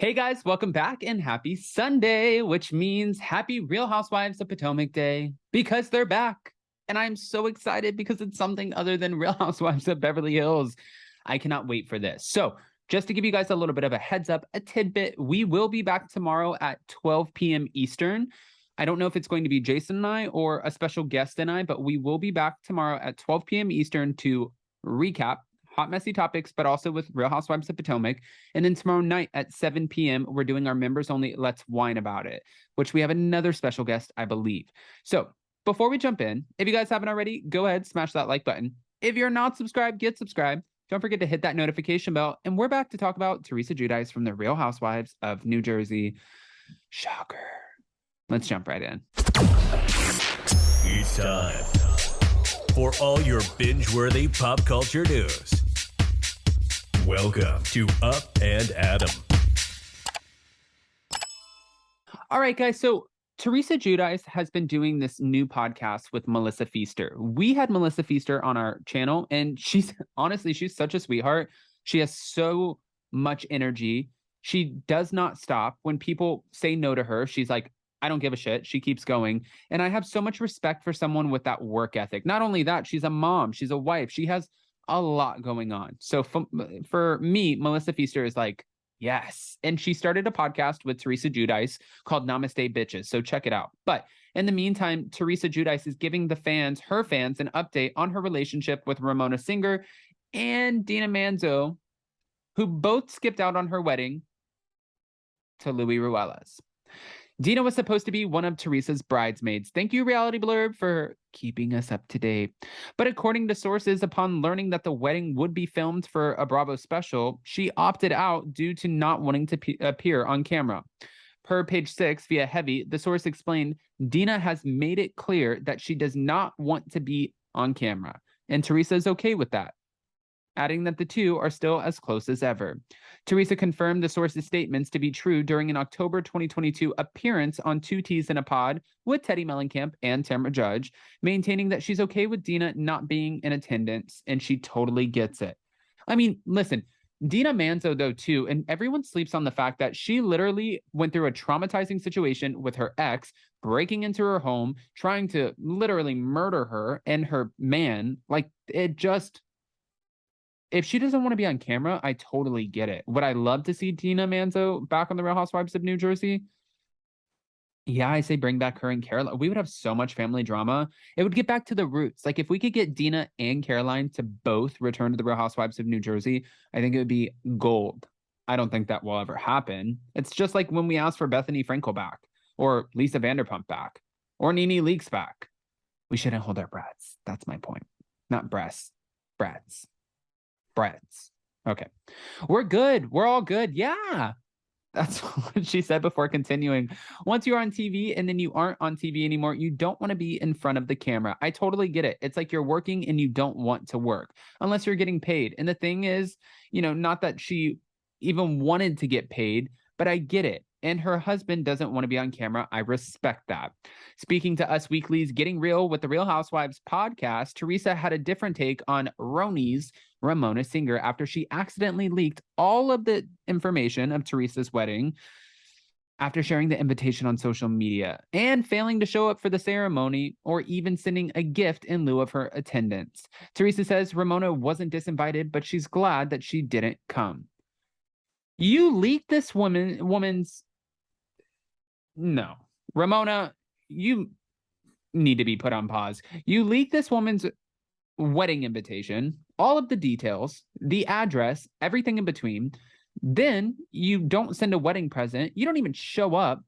Hey guys, welcome back and happy Sunday, which means happy Real Housewives of Potomac Day because they're back. And I'm so excited because it's something other than Real Housewives of Beverly Hills. I cannot wait for this. So, just to give you guys a little bit of a heads up, a tidbit, we will be back tomorrow at 12 p.m. Eastern. I don't know if it's going to be Jason and I or a special guest and I, but we will be back tomorrow at 12 p.m. Eastern to recap hot, messy topics, but also with Real Housewives of Potomac. And then tomorrow night at 7 p.m., we're doing our members only Let's Whine About It, which we have another special guest, I believe. So before we jump in, if you guys haven't already, go ahead, smash that like button. If you're not subscribed, get subscribed. Don't forget to hit that notification bell. And we're back to talk about Teresa Giudice from the Real Housewives of New Jersey. Shocker. Let's jump right in. It's time for all your binge-worthy pop culture news. Welcome to Up and Adam. All right, guys. So Teresa Giudice has been doing this new podcast with Melissa Feaster. We had Melissa Feaster on our channel, and she's such a sweetheart. She has so much energy. She does not stop. When people say no to her, she's like, I don't give a shit. She keeps going. And I have so much respect for someone with that work ethic. Not only that, she's a mom, she's a wife, she has a lot going on. So for me, Melissa Feaster is like, yes. And she started a podcast with Teresa Giudice called Namaste Bitches. So check it out. But in the meantime, Teresa Giudice is giving her fans, an update on her relationship with Ramona Singer and Dina Manzo, who both skipped out on her wedding to Louis Ruelas. Dina was supposed to be one of Teresa's bridesmaids. Thank you, Reality Blurb, for keeping us up to date. But according to sources, upon learning that the wedding would be filmed for a Bravo special, she opted out due to not wanting to appear on camera. Per page 6 via Heavy, the source explained, Dina has made it clear that she does not want to be on camera, and Teresa is okay with that, adding that the two are still as close as ever. Teresa confirmed the source's statements to be true during an October 2022 appearance on Two Teas in a Pod with Teddy Mellencamp and Tamra Judge, maintaining that she's okay with Dina not being in attendance, and she totally gets it. I mean, listen, Dina Manzo, though, too, and everyone sleeps on the fact that she literally went through a traumatizing situation with her ex, breaking into her home, trying to literally murder her and her man. Like, it just... If she doesn't want to be on camera, I totally get it. Would I love to see Dina Manzo back on the Real Housewives of New Jersey? Yeah, I say bring back her and Caroline. We would have so much family drama. It would get back to the roots. Like, if we could get Dina and Caroline to both return to the Real Housewives of New Jersey, I think it would be gold. I don't think that will ever happen. It's just like when we asked for Bethany Frankel back, or Lisa Vanderpump back, or Nene Leakes back. We shouldn't hold our breaths. That's my point. Not breasts, breaths. Breads. Okay. We're good. We're all good. Yeah. That's what she said before continuing. Once you're on TV and then you aren't on TV anymore, you don't want to be in front of the camera. I totally get it. It's like you're working and you don't want to work unless you're getting paid. And the thing is, not that she even wanted to get paid, but I get it. And her husband doesn't want to be on camera. I respect that. Speaking to Us Weekly's Getting Real with the Real Housewives podcast, Teresa had a different take on RHONJ's Ramona Singer after she accidentally leaked all of the information of Teresa's wedding after sharing the invitation on social media and failing to show up for the ceremony or even sending a gift in lieu of her attendance. Teresa says Ramona wasn't disinvited, but she's glad that she didn't come. You leaked this woman's... No. Ramona, you need to be put on pause. You leaked this woman's wedding invitation, all of the details, the address, everything in between. Then you don't send a wedding present. You don't even show up.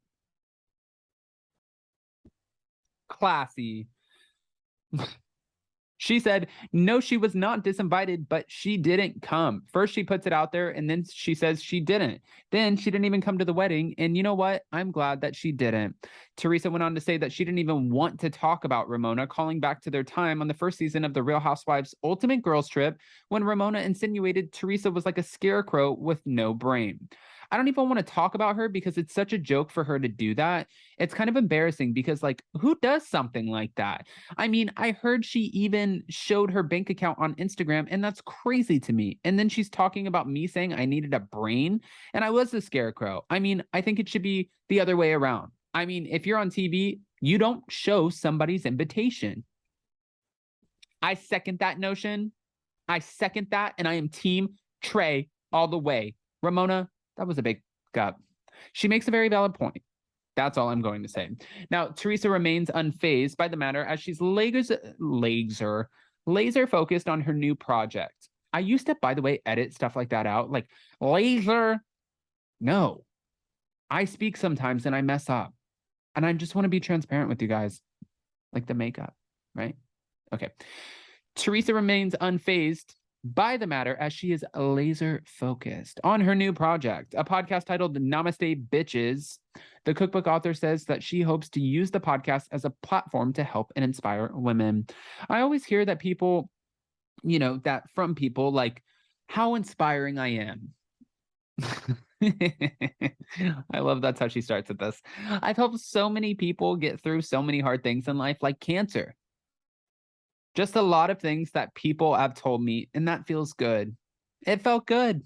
Classy. She said, no, she was not disinvited, but she didn't come. First, she puts it out there, and then she says she didn't. Then she didn't even come to the wedding, and you know what? I'm glad that she didn't. Teresa went on to say that she didn't even want to talk about Ramona, calling back to their time on the first season of The Real Housewives Ultimate Girls Trip when Ramona insinuated Teresa was like a scarecrow with no brain. I don't even want to talk about her because it's such a joke for her to do that. It's kind of embarrassing because, like, who does something like that? I mean, I heard she even showed her bank account on Instagram, and that's crazy to me. And then she's talking about me saying I needed a brain, and I was a scarecrow. I mean, I think it should be the other way around. I mean, if you're on TV, you don't show somebody's invitation. I second that notion. I second that, and I am team Trey all the way. Ramona, that was a big gut. She makes a very valid point. That's all I'm going to say. Now, Teresa remains unfazed by the matter as she's laser focused on her new project. I used to, by the way, edit stuff like that out. Like, laser. No. I speak sometimes and I mess up. And I just want to be transparent with you guys. Like the makeup, right? Okay. Teresa remains unfazed by the matter as she is laser focused on her new project, a podcast titled Namaste Bitches. The cookbook author says that she hopes to use the podcast as a platform to help and inspire women. I always hear that people, that from people like how inspiring I am. I love that's how she starts with this. I've helped so many people get through so many hard things in life, like cancer. Just a lot of things that people have told me, and that feels good. It felt good.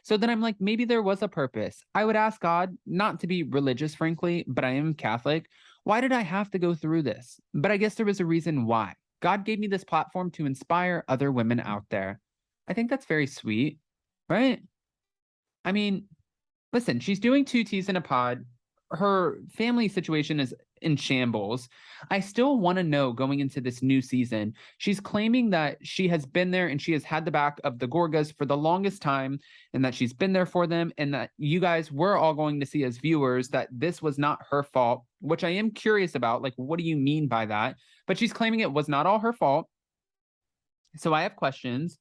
So then I'm like, maybe there was a purpose. I would ask God, not to be religious, frankly, but I am Catholic. Why did I have to go through this? But I guess there was a reason why. God gave me this platform to inspire other women out there. I think that's very sweet, right? I mean, listen, she's doing 2 teas in a pod. Her family situation is in shambles. I still want to know going into this new season. She's claiming that she has been there and she has had the back of the Gorgas for the longest time and that she's been there for them and that you guys were all going to see as viewers that this was not her fault, which I am curious about. Like, what do you mean by that? But she's claiming it was not all her fault. So I have questions.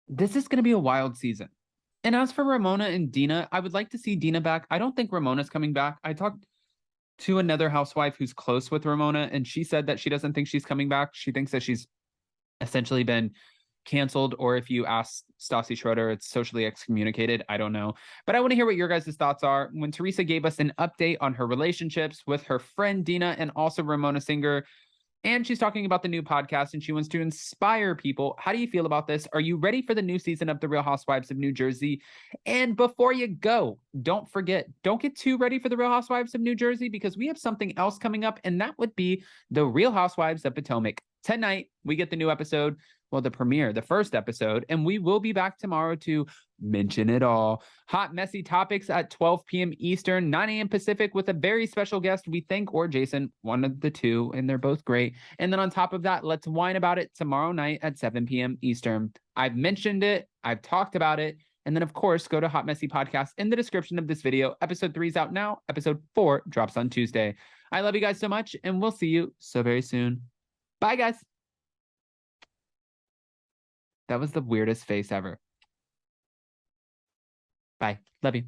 This is going to be a wild season. And as for Ramona and Dina, I would like to see Dina back. I don't think Ramona's coming back. I talked to another housewife who's close with Ramona, and she said that she doesn't think she's coming back. She thinks that she's essentially been canceled, or if you ask Stassi Schroeder, it's socially excommunicated. I don't know. But I want to hear what your guys' thoughts are. When Teresa gave us an update on her relationships with her friend Dina and also Ramona Singer, and she's talking about the new podcast and she wants to inspire people. How do you feel about this? Are you ready for the new season of The Real Housewives of New Jersey? And before you go, don't forget, don't get too ready for The Real Housewives of New Jersey because we have something else coming up, and that would be The Real Housewives of Potomac. Tonight, we get the new episode, well, the premiere, the first episode, and we will be back tomorrow to mention it all. Hot, messy topics at 12 p.m. Eastern, 9 a.m. Pacific with a very special guest, we think, or Jason, one of the two, and they're both great. And then on top of that, let's whine about it tomorrow night at 7 p.m. Eastern. I've mentioned it. I've talked about it. And then, of course, go to Hot Messy Podcast in the description of this video. Episode 3 is out now. Episode 4 drops on Tuesday. I love you guys so much, and we'll see you so very soon. Bye, guys. That was the weirdest face ever. Bye. Love you.